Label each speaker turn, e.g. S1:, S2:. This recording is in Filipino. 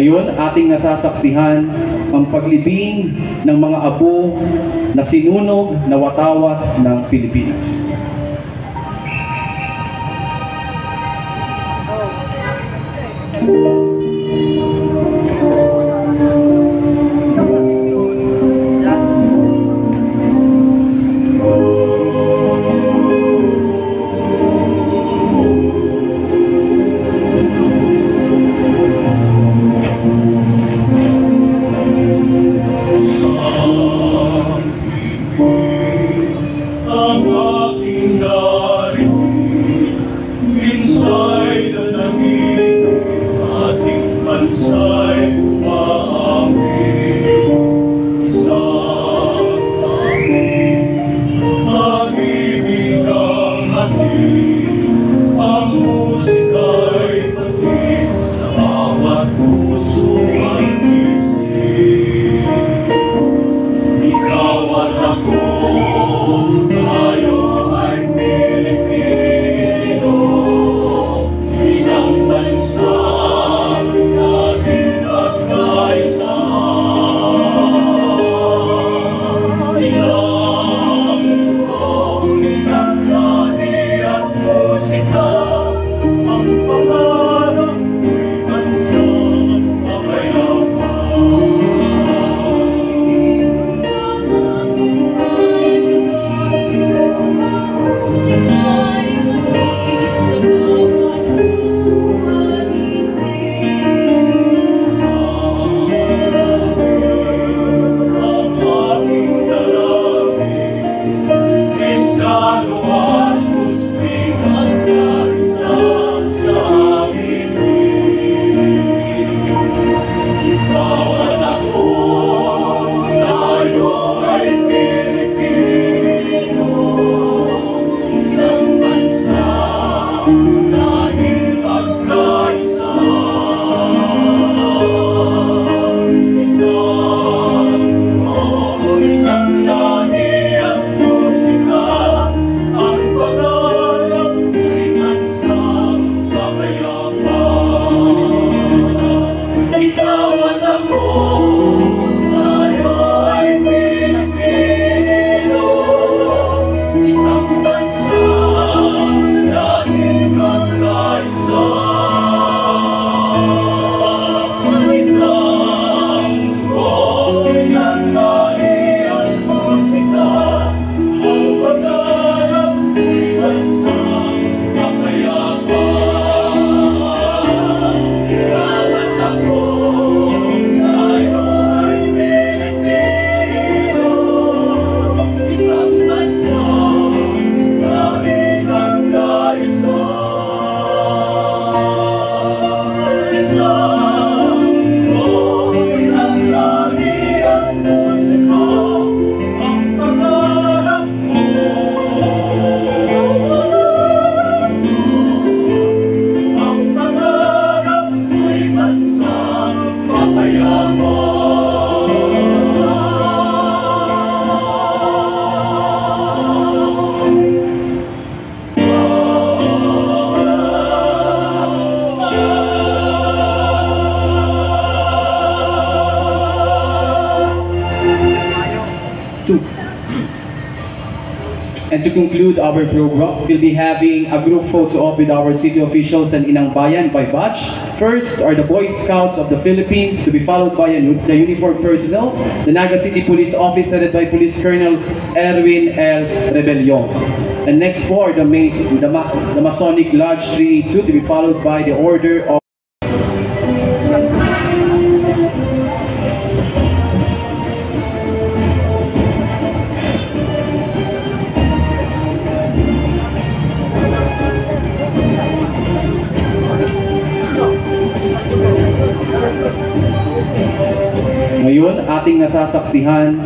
S1: Ngayon, ating nasasaksihan ang paglibing ng mga apo na sinunog na watawat ng Pilipinas.
S2: And to conclude our program, we'll be having a group photo op with our city officials and Inang Bayan by batch. First are the Boy Scouts of the Philippines, to be followed by the uniformed personnel, the Naga City Police Office headed by Police Colonel Erwin L. Rebellion. And next for the Masonic Lodge 382, to be followed by the Order of Ngayon, ating nasasaksihan